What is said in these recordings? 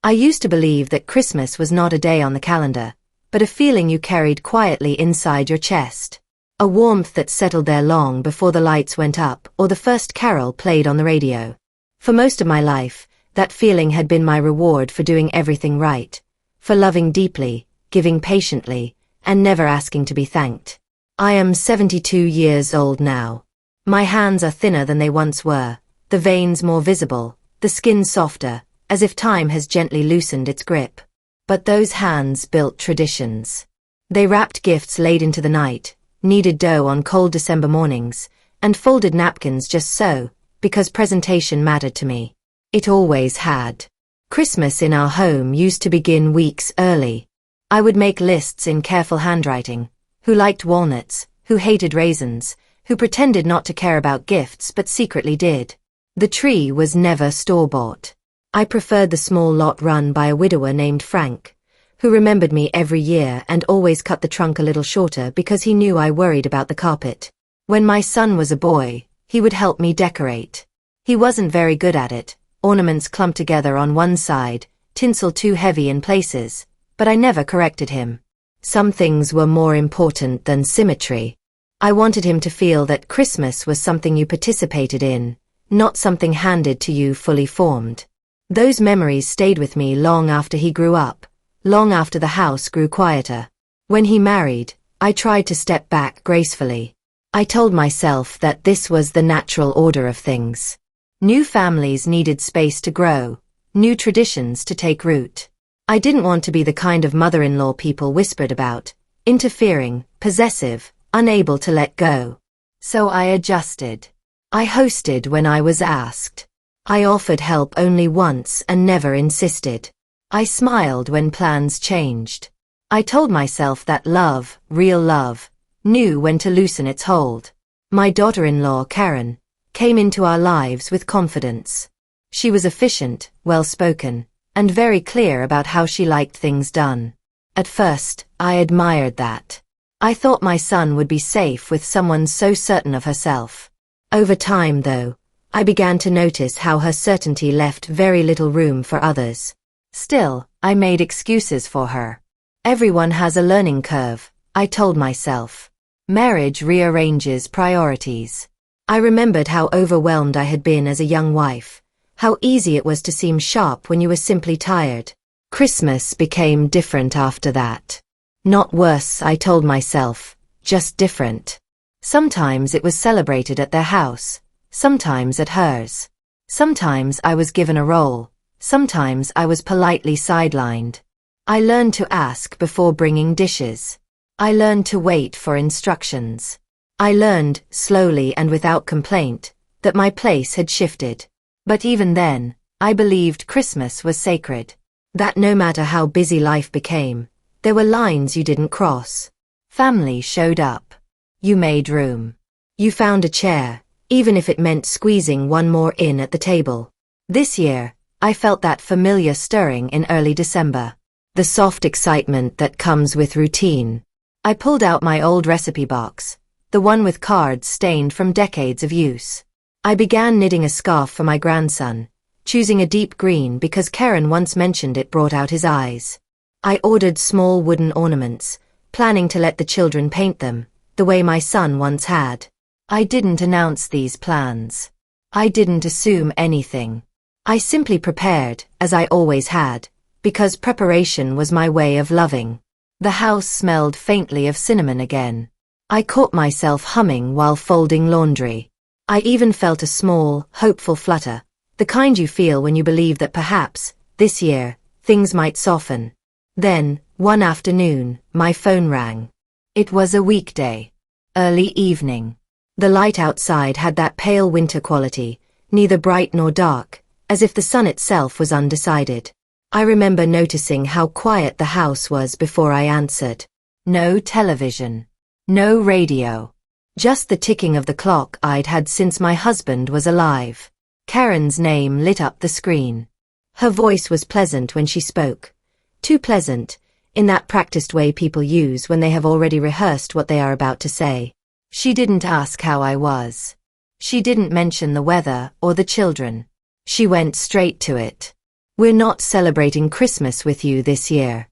I used to believe that Christmas was not a day on the calendar, but a feeling you carried quietly inside your chest. A warmth that settled there long before the lights went up or the first carol played on the radio. For most of my life, that feeling had been my reward for doing everything right, for loving deeply, giving patiently, and never asking to be thanked. I am 72 years old now. My hands are thinner than they once were, the veins more visible, the skin softer, as if time has gently loosened its grip. But those hands built traditions. They wrapped gifts late into the night, kneaded dough on cold December mornings, and folded napkins just so, because presentation mattered to me. It always had. Christmas in our home used to begin weeks early. I would make lists in careful handwriting. Who liked walnuts, who hated raisins, who pretended not to care about gifts but secretly did. The tree was never store-bought. I preferred the small lot run by a widower named Frank, who remembered me every year and always cut the trunk a little shorter because he knew I worried about the carpet. When my son was a boy, he would help me decorate. He wasn't very good at it, ornaments clumped together on one side, tinsel too heavy in places, but I never corrected him. Some things were more important than symmetry. I wanted him to feel that Christmas was something you participated in, not something handed to you fully formed. Those memories stayed with me long after he grew up, long after the house grew quieter. When he married, I tried to step back gracefully. I told myself that this was the natural order of things. New families needed space to grow, new traditions to take root. I didn't want to be the kind of mother-in-law people whispered about, interfering, possessive, unable to let go. So I adjusted. I hosted when I was asked. I offered help only once and never insisted. I smiled when plans changed. I told myself that love, real love, knew when to loosen its hold. My daughter-in-law, Karen, came into our lives with confidence. She was efficient, well-spoken, and very clear about how she liked things done. At first, I admired that. I thought my son would be safe with someone so certain of herself. Over time, though, I began to notice how her certainty left very little room for others. Still, I made excuses for her. Everyone has a learning curve, I told myself. Marriage rearranges priorities. I remembered how overwhelmed I had been as a young wife, how easy it was to seem sharp when you were simply tired. Christmas became different after that. Not worse, I told myself, just different. Sometimes it was celebrated at their house, sometimes at hers. Sometimes I was given a role, sometimes I was politely sidelined. I learned to ask before bringing dishes. I learned to wait for instructions. I learned, slowly and without complaint, that my place had shifted. But even then, I believed Christmas was sacred. That no matter how busy life became, there were lines you didn't cross. Family showed up. You made room. You found a chair, even if it meant squeezing one more in at the table. This year, I felt that familiar stirring in early December. The soft excitement that comes with routine. I pulled out my old recipe box, the one with cards stained from decades of use. I began knitting a scarf for my grandson, choosing a deep green because Karen once mentioned it brought out his eyes. I ordered small wooden ornaments, planning to let the children paint them, the way my son once had. I didn't announce these plans. I didn't assume anything. I simply prepared, as I always had, because preparation was my way of loving. The house smelled faintly of cinnamon again. I caught myself humming while folding laundry. I even felt a small, hopeful flutter, the kind you feel when you believe that perhaps, this year, things might soften. Then, one afternoon, my phone rang. It was a weekday. Early evening. The light outside had that pale winter quality, neither bright nor dark, as if the sun itself was undecided. I remember noticing how quiet the house was before I answered. No television. No radio. Just the ticking of the clock I'd had since my husband was alive. Karen's name lit up the screen. Her voice was pleasant when she spoke. Too pleasant, in that practiced way people use when they have already rehearsed what they are about to say. She didn't ask how I was. She didn't mention the weather or the children. She went straight to it. We're not celebrating Christmas with you this year."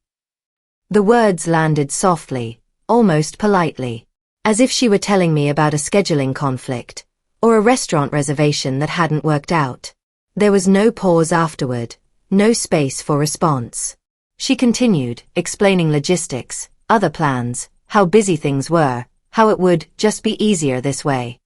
The words landed softly, almost politely, as if she were telling me about a scheduling conflict, or a restaurant reservation that hadn't worked out. There was no pause afterward, no space for response. She continued, explaining logistics, other plans, how busy things were, how it would just be easier this way.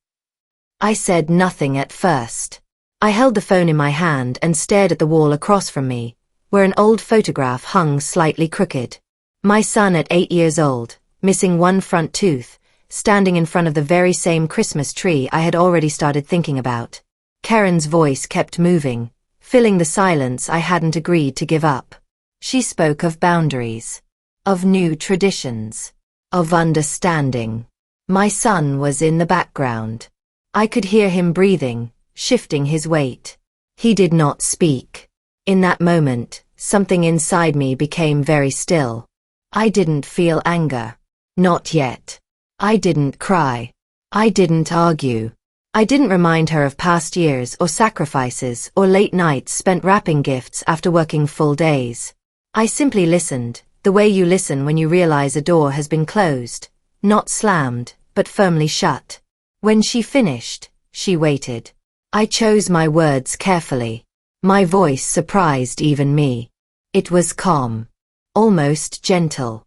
I said nothing at first. I held the phone in my hand and stared at the wall across from me, where an old photograph hung slightly crooked. My son at 8 years old, missing one front tooth, standing in front of the very same Christmas tree I had already started thinking about. Karen's voice kept moving, filling the silence I hadn't agreed to give up. She spoke of boundaries, of new traditions, of understanding. My son was in the background. I could hear him breathing, shifting his weight. He did not speak. In that moment, something inside me became very still. I didn't feel anger. Not yet. I didn't cry. I didn't argue. I didn't remind her of past years or sacrifices or late nights spent wrapping gifts after working full days. I simply listened, the way you listen when you realize a door has been closed, not slammed, but firmly shut. When she finished, she waited. I chose my words carefully. My voice surprised even me. It was calm, almost gentle.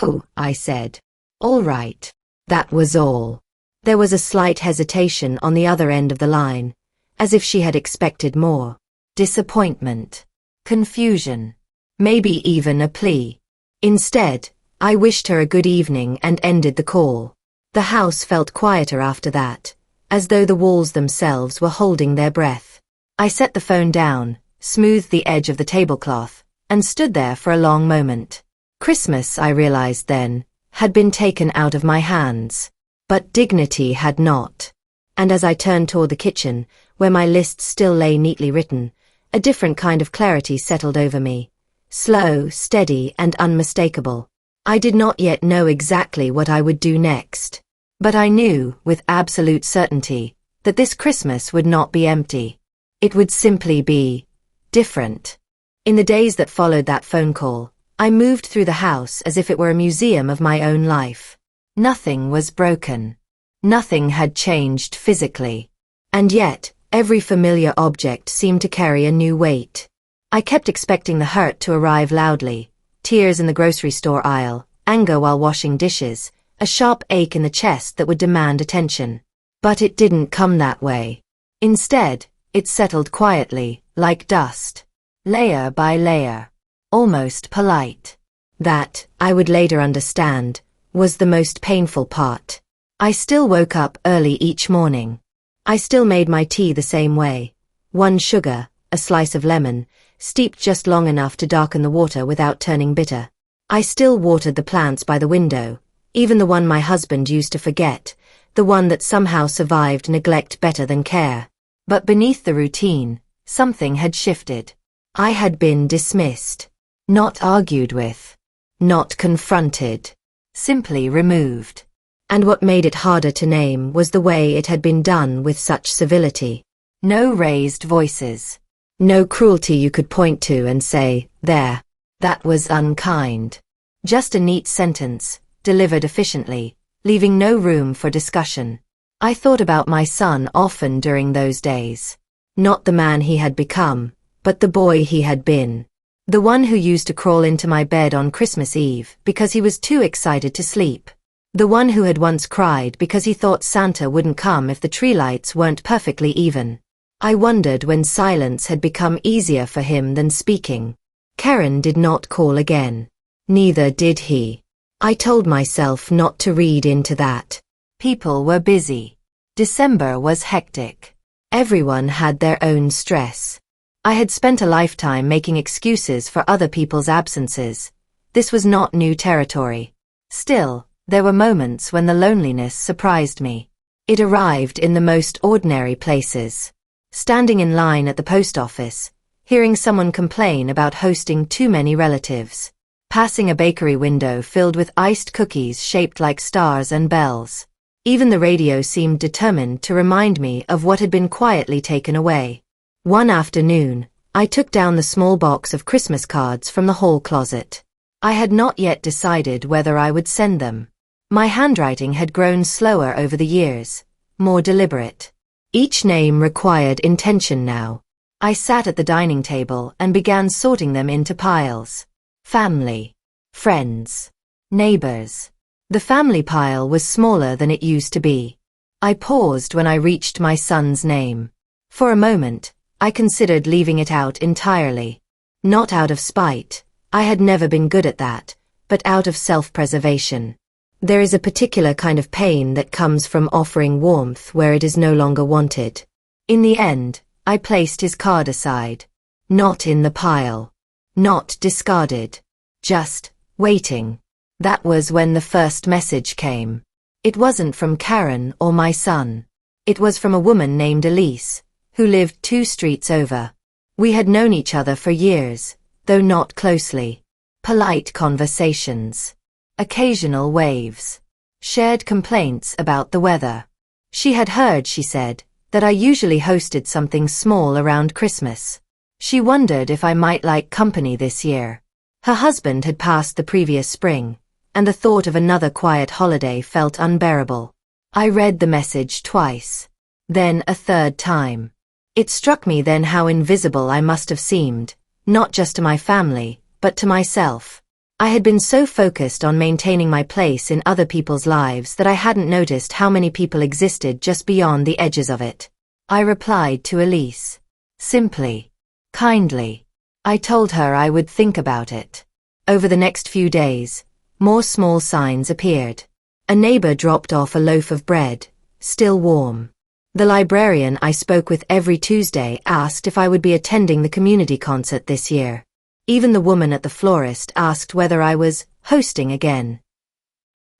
"Oh," I said. "All right." That was all. There was a slight hesitation on the other end of the line, as if she had expected more. Disappointment. Confusion. Maybe even a plea. Instead, I wished her a good evening and ended the call. The house felt quieter after that, as though the walls themselves were holding their breath. I set the phone down, smoothed the edge of the tablecloth, and stood there for a long moment. Christmas, I realized then, had been taken out of my hands. But dignity had not. And as I turned toward the kitchen, where my list still lay neatly written, a different kind of clarity settled over me. Slow, steady, and unmistakable. I did not yet know exactly what I would do next. But I knew, with absolute certainty, that this Christmas would not be empty. It would simply be different. In the days that followed that phone call, I moved through the house as if it were a museum of my own life. Nothing was broken. Nothing had changed physically. And yet, every familiar object seemed to carry a new weight. I kept expecting the hurt to arrive loudly, tears in the grocery store aisle, anger while washing dishes, a sharp ache in the chest that would demand attention. But it didn't come that way. Instead, it settled quietly, like dust, layer by layer, almost polite. That, I would later understand, was the most painful part. I still woke up early each morning. I still made my tea the same way. 1 sugar, a slice of lemon, steeped just long enough to darken the water without turning bitter. I still watered the plants by the window, even the one my husband used to forget, the one that somehow survived neglect better than care. But beneath the routine, something had shifted. I had been dismissed. Not argued with. Not confronted. Simply removed. And what made it harder to name was the way it had been done with such civility. No raised voices. No cruelty you could point to and say, "There, that was unkind." Just a neat sentence, delivered efficiently, leaving no room for discussion. I thought about my son often during those days. Not the man he had become, but the boy he had been. The one who used to crawl into my bed on Christmas Eve because he was too excited to sleep. The one who had once cried because he thought Santa wouldn't come if the tree lights weren't perfectly even. I wondered when silence had become easier for him than speaking. Karen did not call again. Neither did he. I told myself not to read into that. People were busy. December was hectic. Everyone had their own stress. I had spent a lifetime making excuses for other people's absences. This was not new territory. Still, there were moments when the loneliness surprised me. It arrived in the most ordinary places. Standing in line at the post office, hearing someone complain about hosting too many relatives. Passing a bakery window filled with iced cookies shaped like stars and bells. Even the radio seemed determined to remind me of what had been quietly taken away. One afternoon, I took down the small box of Christmas cards from the hall closet. I had not yet decided whether I would send them. My handwriting had grown slower over the years, more deliberate. Each name required intention now. I sat at the dining table and began sorting them into piles. Family, friends, neighbors. The family pile was smaller than it used to be. I paused when I reached my son's name. For a moment, I considered leaving it out entirely. Not out of spite, I had never been good at that, but out of self-preservation. There is a particular kind of pain that comes from offering warmth where it is no longer wanted. In the end, I placed his card aside. Not in the pile. Not discarded. Just waiting. That was when the first message came. It wasn't from Karen or my son. It was from a woman named Elise, who lived 2 streets over. We had known each other for years, though not closely. Polite conversations. Occasional waves. Shared complaints about the weather. She had heard, she said, that I usually hosted something small around Christmas. She wondered if I might like company this year. Her husband had passed the previous spring, and the thought of another quiet holiday felt unbearable. I read the message twice, then a third time. It struck me then how invisible I must have seemed, not just to my family, but to myself. I had been so focused on maintaining my place in other people's lives that I hadn't noticed how many people existed just beyond the edges of it. I replied to Elise. Simply. Kindly. I told her I would think about it. Over the next few days, more small signs appeared. A neighbor dropped off a loaf of bread, still warm. The librarian I spoke with every Tuesday asked if I would be attending the community concert this year. Even the woman at the florist asked whether I was hosting again.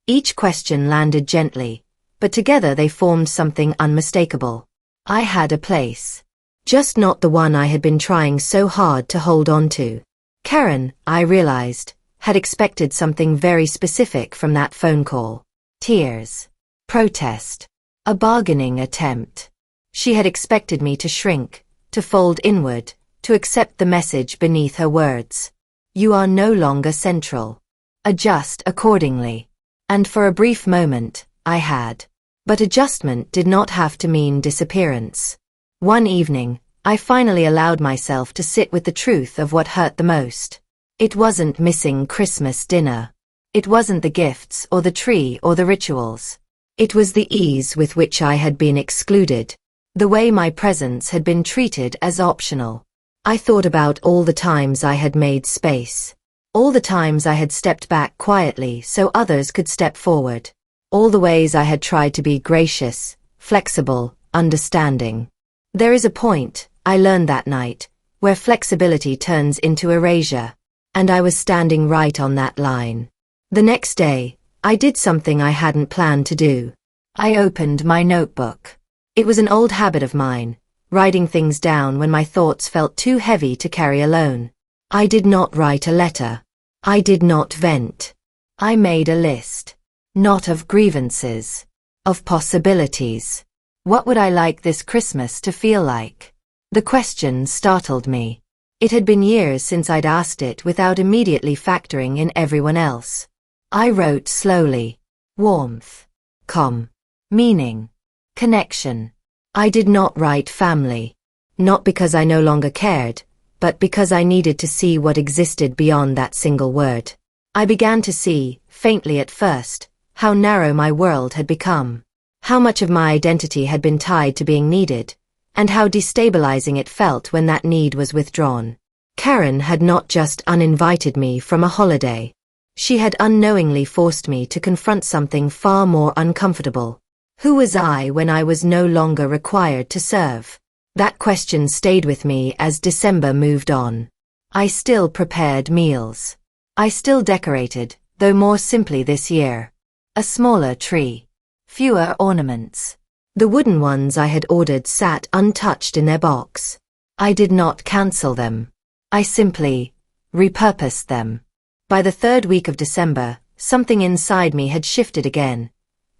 Each question landed gently, but together they formed something unmistakable. I had a place. Just not the one I had been trying so hard to hold on to. Karen, I realized, had expected something very specific from that phone call. Tears. Protest. A bargaining attempt. She had expected me to shrink, to fold inward, to accept the message beneath her words. You are no longer central. Adjust accordingly. And for a brief moment, I had. But adjustment did not have to mean disappearance. One evening, I finally allowed myself to sit with the truth of what hurt the most. It wasn't missing Christmas dinner. It wasn't the gifts or the tree or the rituals. It was the ease with which I had been excluded. The way my presence had been treated as optional. I thought about all the times I had made space. All the times I had stepped back quietly so others could step forward. All the ways I had tried to be gracious, flexible, understanding. There is a point, I learned that night, where flexibility turns into erasure. And I was standing right on that line. The next day, I did something I hadn't planned to do. I opened my notebook. It was an old habit of mine, writing things down when my thoughts felt too heavy to carry alone. I did not write a letter. I did not vent. I made a list. Not of grievances. Of possibilities. What would I like this Christmas to feel like? The question startled me. It had been years since I'd asked it without immediately factoring in everyone else. I wrote slowly. Warmth. Meaning. Connection. I did not write family. Not because I no longer cared, but because I needed to see what existed beyond that single word. I began to see, faintly at first, how narrow my world had become. How much of my identity had been tied to being needed, and how destabilizing it felt when that need was withdrawn. Karen had not just uninvited me from a holiday. She had unknowingly forced me to confront something far more uncomfortable. Who was I when I was no longer required to serve? That question stayed with me as December moved on. I still prepared meals. I still decorated, though more simply this year. A smaller tree. Fewer ornaments. The wooden ones I had ordered sat untouched in their box. I did not cancel them. I simply repurposed them. By the 3rd week of December, something inside me had shifted again.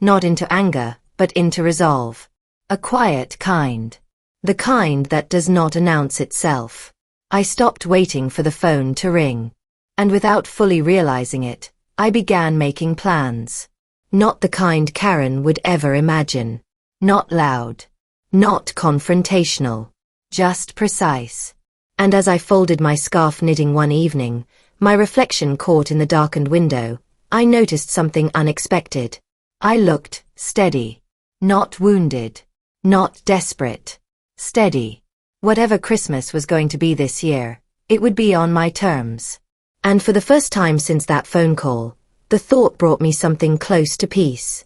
Not into anger, but into resolve. A quiet kind. The kind that does not announce itself. I stopped waiting for the phone to ring. And without fully realizing it, I began making plans. Not the kind Karen would ever imagine. Not loud. Not confrontational. Just precise. And as I folded my scarf knitting one evening, my reflection caught in the darkened window, I noticed something unexpected. I looked steady. Not wounded. Not desperate. Steady. Whatever Christmas was going to be this year, it would be on my terms. And for the first time since that phone call, the thought brought me something close to peace.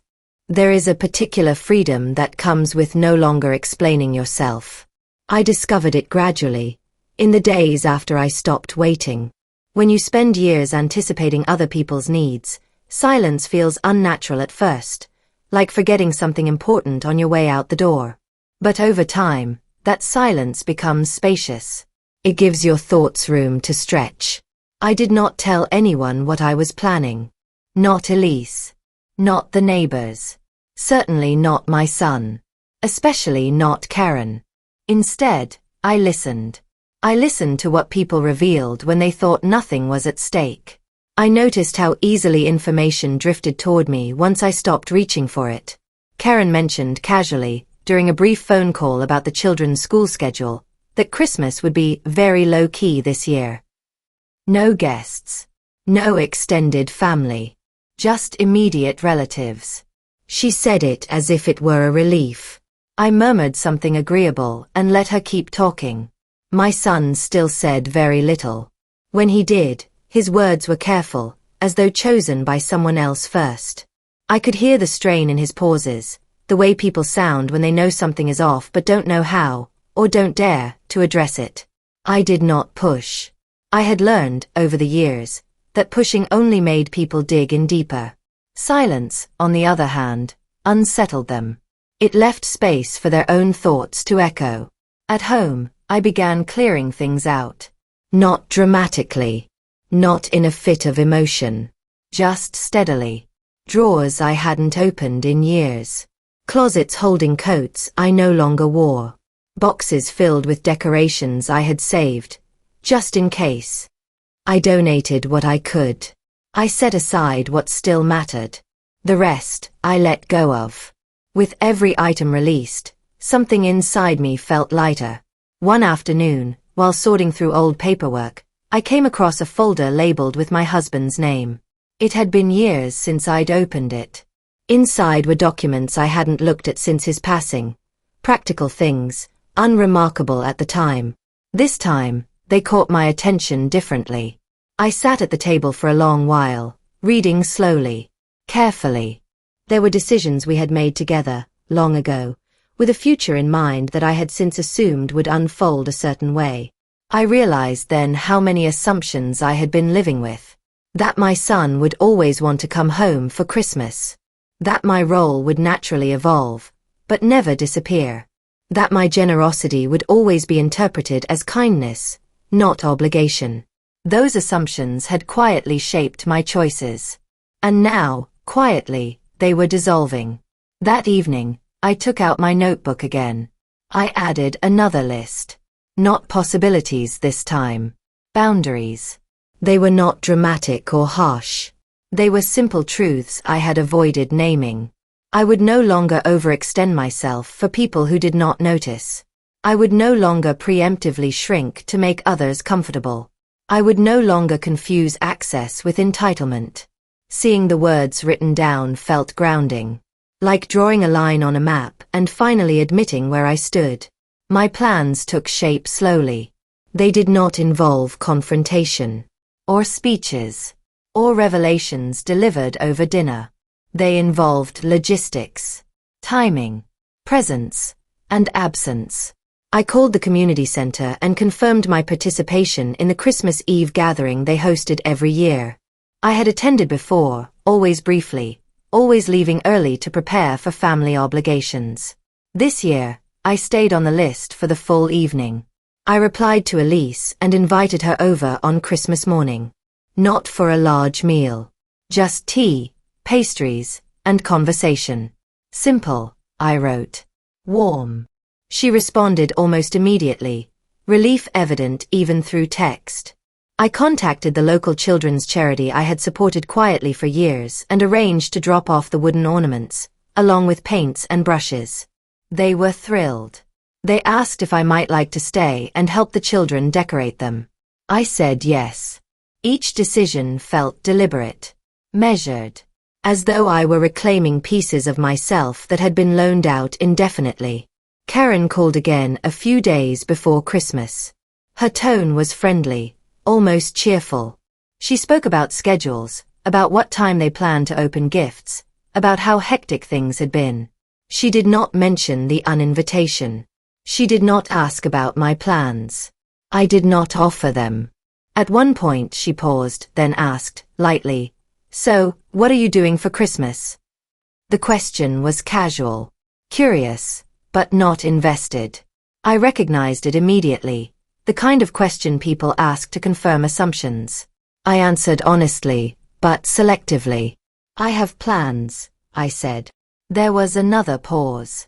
There is a particular freedom that comes with no longer explaining yourself. I discovered it gradually, in the days after I stopped waiting. When you spend years anticipating other people's needs, silence feels unnatural at first, like forgetting something important on your way out the door. But over time, that silence becomes spacious. It gives your thoughts room to stretch. I did not tell anyone what I was planning. Not Elise. Not the neighbors. Certainly not my son. Especially not Karen. Instead, I listened. I listened to what people revealed when they thought nothing was at stake. I noticed how easily information drifted toward me once I stopped reaching for it. Karen mentioned casually, during a brief phone call about the children's school schedule, that Christmas would be very low-key this year. No guests. No extended family. Just immediate relatives. She said it as if it were a relief. I murmured something agreeable and let her keep talking. My son still said very little. When he did, his words were careful, as though chosen by someone else first. I could hear the strain in his pauses, the way people sound when they know something is off but don't know how, or don't dare, to address it. I did not push. I had learned, over the years, that pushing only made people dig in deeper. Silence, on the other hand, unsettled them. It left space for their own thoughts to echo. At home, I began clearing things out. Not dramatically. Not in a fit of emotion. Just steadily. Drawers I hadn't opened in years. Closets holding coats I no longer wore. Boxes filled with decorations I had saved, just in case. I donated what I could. I set aside what still mattered. The rest, I let go of. With every item released, something inside me felt lighter. One afternoon, while sorting through old paperwork, I came across a folder labeled with my husband's name. It had been years since I'd opened it. Inside were documents I hadn't looked at since his passing. Practical things, unremarkable at the time. This time, they caught my attention differently. I sat at the table for a long while, reading slowly, carefully. There were decisions we had made together, long ago, with a future in mind that I had since assumed would unfold a certain way. I realized then how many assumptions I had been living with. That my son would always want to come home for Christmas. That my role would naturally evolve, but never disappear. That my generosity would always be interpreted as kindness, not obligation. Those assumptions had quietly shaped my choices. And now, quietly, they were dissolving. That evening, I took out my notebook again. I added another list. Not possibilities this time. Boundaries. They were not dramatic or harsh. They were simple truths I had avoided naming. I would no longer overextend myself for people who did not notice. I would no longer preemptively shrink to make others comfortable. I would no longer confuse access with entitlement. Seeing the words written down felt grounding. Like drawing a line on a map and finally admitting where I stood. My plans took shape slowly. They did not involve confrontation. Or speeches. Or revelations delivered over dinner. They involved logistics, timing, presence, and absence. I called the community center and confirmed my participation in the Christmas Eve gathering they hosted every year. I had attended before, always briefly, always leaving early to prepare for family obligations. This year, I stayed on the list for the full evening. I replied to Elise and invited her over on Christmas morning. Not for a large meal. Just tea, pastries, and conversation. Simple, I wrote. Warm. She responded almost immediately. relief evident even through text. I contacted the local children's charity I had supported quietly for years and arranged to drop off the wooden ornaments, along with paints and brushes. They were thrilled. They asked if I might like to stay and help the children decorate them. I said yes. Each decision felt deliberate, measured, as though I were reclaiming pieces of myself that had been loaned out indefinitely. Karen called again a few days before Christmas. Her tone was friendly, almost cheerful. She spoke about schedules, about what time they planned to open gifts, about how hectic things had been. She did not mention the uninvitation. She did not ask about my plans. I did not offer them. At one point she paused, then asked, lightly, "So, what are you doing for Christmas?" The question was casual, curious, but not invested. I recognized it immediately, the kind of question people ask to confirm assumptions. I answered honestly, but selectively. "I have plans," I said. There was another pause.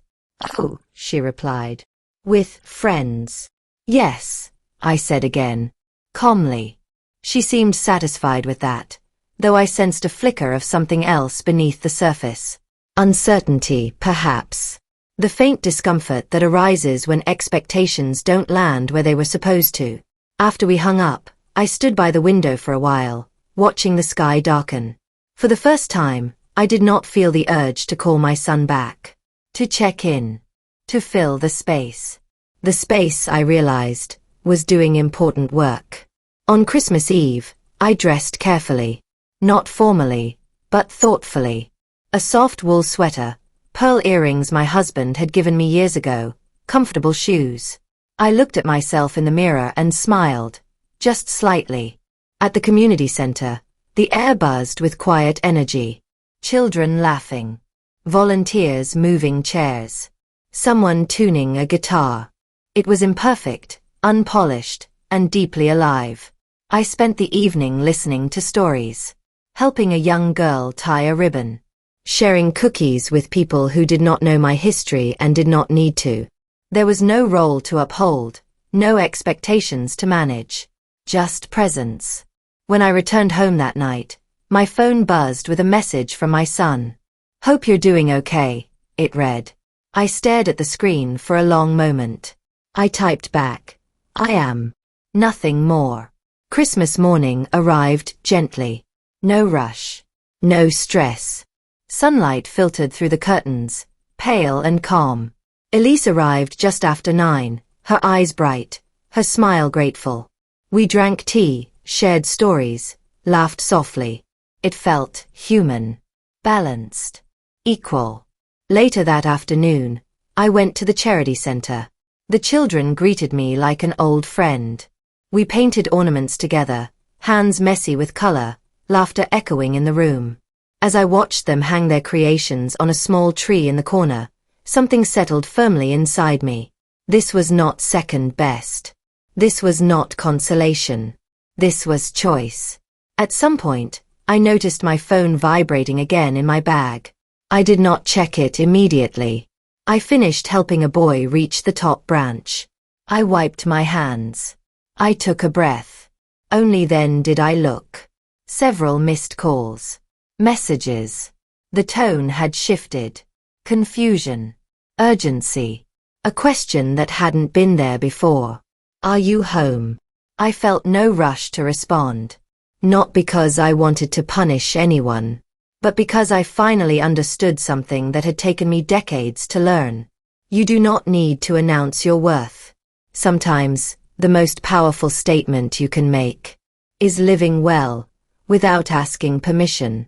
"Oh," she replied. "With friends." "Yes," I said again, calmly. She seemed satisfied with that, though I sensed a flicker of something else beneath the surface. Uncertainty, perhaps. The faint discomfort that arises when expectations don't land where they were supposed to. After we hung up, I stood by the window for a while, watching the sky darken. For the first time, I did not feel the urge to call my son back, to check in, to fill the space. The space, I realized, was doing important work. On Christmas Eve, I dressed carefully. Not formally, but thoughtfully. A soft wool sweater, pearl earrings my husband had given me years ago, comfortable shoes. I looked at myself in the mirror and smiled, just slightly. At the community center, the air buzzed with quiet energy. Children laughing. Volunteers moving chairs. Someone tuning a guitar. It was imperfect, unpolished, and deeply alive. I spent the evening listening to stories, helping a young girl tie a ribbon, sharing cookies with people who did not know my history and did not need to. There was no role to uphold, no expectations to manage, just presence. When I returned home that night, my phone buzzed with a message from my son. "Hope you're doing okay," it read. I stared at the screen for a long moment. I typed back, "I am." Nothing more. Christmas morning arrived gently. No rush. No stress. Sunlight filtered through the curtains, pale and calm. Elise arrived just after 9, her eyes bright, her smile grateful. We drank tea, shared stories, laughed softly. It felt human, balanced, equal. Later that afternoon, I went to the charity center. The children greeted me like an old friend. We painted ornaments together, hands messy with color, laughter echoing in the room. As I watched them hang their creations on a small tree in the corner, something settled firmly inside me. This was not second best. This was not consolation. This was choice. At some point, I noticed my phone vibrating again in my bag. I did not check it immediately. I finished helping a boy reach the top branch. I wiped my hands. I took a breath. Only then did I look. Several missed calls. Messages. The tone had shifted. Confusion. Urgency. A question that hadn't been there before. "Are you home?" I felt no rush to respond. Not because I wanted to punish anyone, but because I finally understood something that had taken me decades to learn. You do not need to announce your worth. Sometimes, the most powerful statement you can make is living well, without asking permission.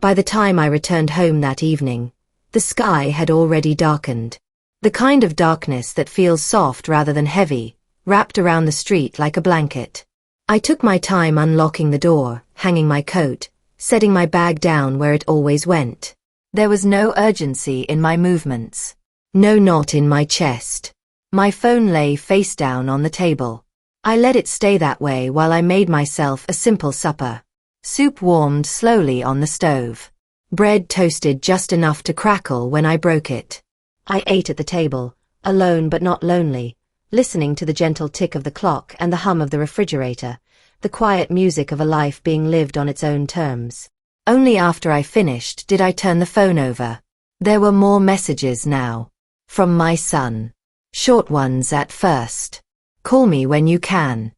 By the time I returned home that evening, the sky had already darkened. The kind of darkness that feels soft rather than heavy, wrapped around the street like a blanket. I took my time unlocking the door, hanging my coat, setting my bag down where it always went. There was no urgency in my movements. No knot in my chest. My phone lay face down on the table. I let it stay that way while I made myself a simple supper. Soup warmed slowly on the stove. Bread toasted just enough to crackle when I broke it. I ate at the table, alone but not lonely, listening to the gentle tick of the clock and the hum of the refrigerator, the quiet music of a life being lived on its own terms. Only after I finished did I turn the phone over. There were more messages now. From my son. Short ones at first. Call me when you can.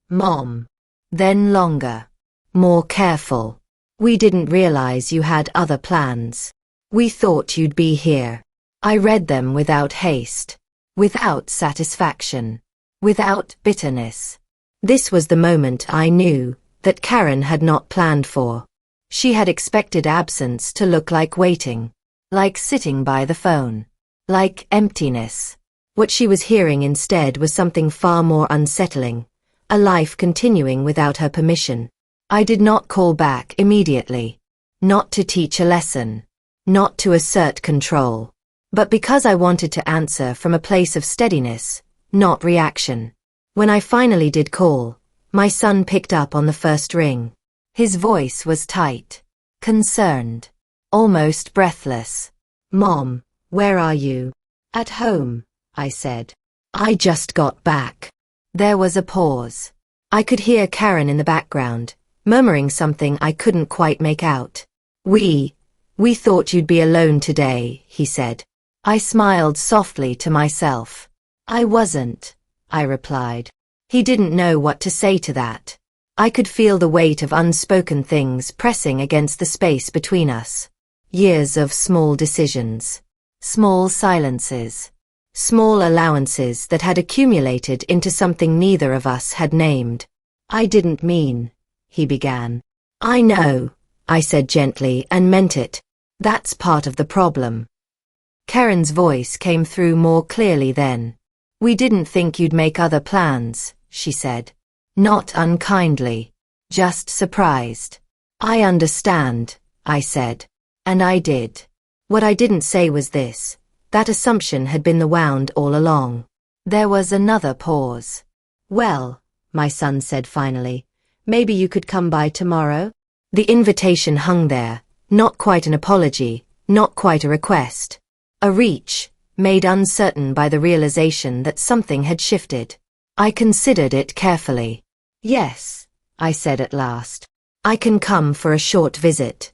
Mom. Then longer. More careful. We didn't realize you had other plans. We thought you'd be here. I read them without haste. Without satisfaction. Without bitterness. This was the moment I knew that Karen had not planned for. She had expected absence to look like waiting. Like sitting by the phone. Like emptiness. What she was hearing instead was something far more unsettling. A life continuing without her permission. I did not call back immediately. Not to teach a lesson. Not to assert control. But because I wanted to answer from a place of steadiness, not reaction. When I finally did call, my son picked up on the first ring. His voice was tight. Concerned. Almost breathless. Mom, where are you? At home, I said. I just got back. There was a pause. I could hear Karen in the background, murmuring something I couldn't quite make out. We thought you'd be alone today, he said. I smiled softly to myself. I wasn't, I replied. He didn't know what to say to that. I could feel the weight of unspoken things pressing against the space between us. Years of small decisions. Small silences. Small allowances that had accumulated into something neither of us had named. I didn't mean, he began. I know, I said gently and meant it. That's part of the problem. Karen's voice came through more clearly then. We didn't think you'd make other plans, she said. Not unkindly. Just surprised. I understand, I said. And I did. What I didn't say was this. That assumption had been the wound all along. There was another pause. Well, my son said finally, maybe you could come by tomorrow? The invitation hung there, not quite an apology, not quite a request. A reach, made uncertain by the realization that something had shifted. I considered it carefully. Yes, I said at last. I can come for a short visit.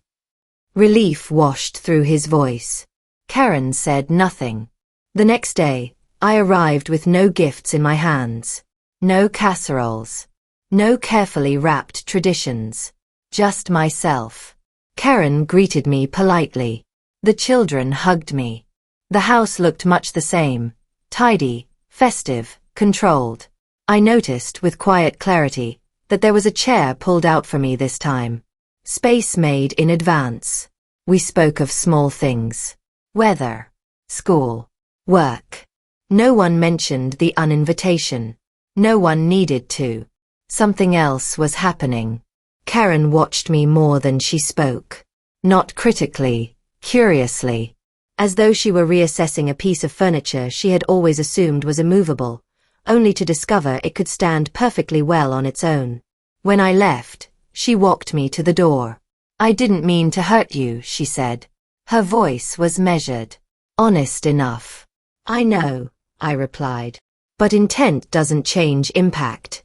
Relief washed through his voice. Karen said nothing. The next day, I arrived with no gifts in my hands. No casseroles. No carefully wrapped traditions. Just myself. Karen greeted me politely. The children hugged me. The house looked much the same. Tidy, festive, controlled. I noticed with quiet clarity that there was a chair pulled out for me this time. Space made in advance. We spoke of small things. Weather. School. Work. No one mentioned the uninvitation. No one needed to. Something else was happening. Karen watched me more than she spoke. Not critically, curiously. As though she were reassessing a piece of furniture she had always assumed was immovable, only to discover it could stand perfectly well on its own. When I left, she walked me to the door. I didn't mean to hurt you, she said. Her voice was measured. Honest enough. I know, I replied. But intent doesn't change impact.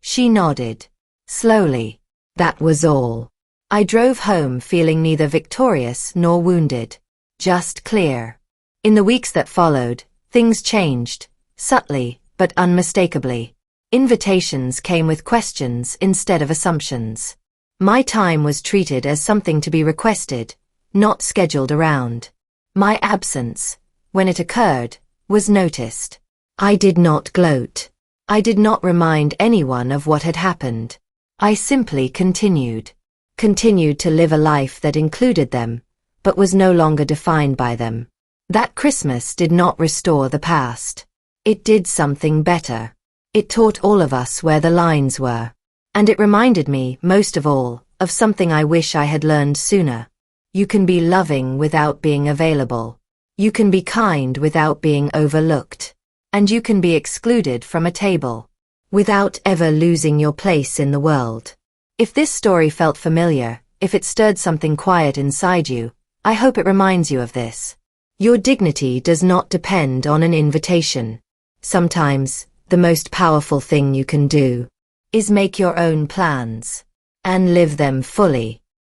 She nodded. Slowly. That was all. I drove home feeling neither victorious nor wounded. Just clear. In the weeks that followed, things changed. Subtly, but unmistakably. Invitations came with questions instead of assumptions. My time was treated as something to be requested, not scheduled around. My absence, when it occurred, was noticed. I did not gloat. I did not remind anyone of what had happened. I simply continued. Continued to live a life that included them, but was no longer defined by them. That Christmas did not restore the past. It did something better. It taught all of us where the lines were. And it reminded me, most of all, of something I wish I had learned sooner. You can be loving without being available. You can be kind without being overlooked. And you can be excluded from a table, without ever losing your place in the world. If this story felt familiar, if it stirred something quiet inside you, I hope it reminds you of this. Your dignity does not depend on an invitation. Sometimes, the most powerful thing you can do is make your own plans and live them fully.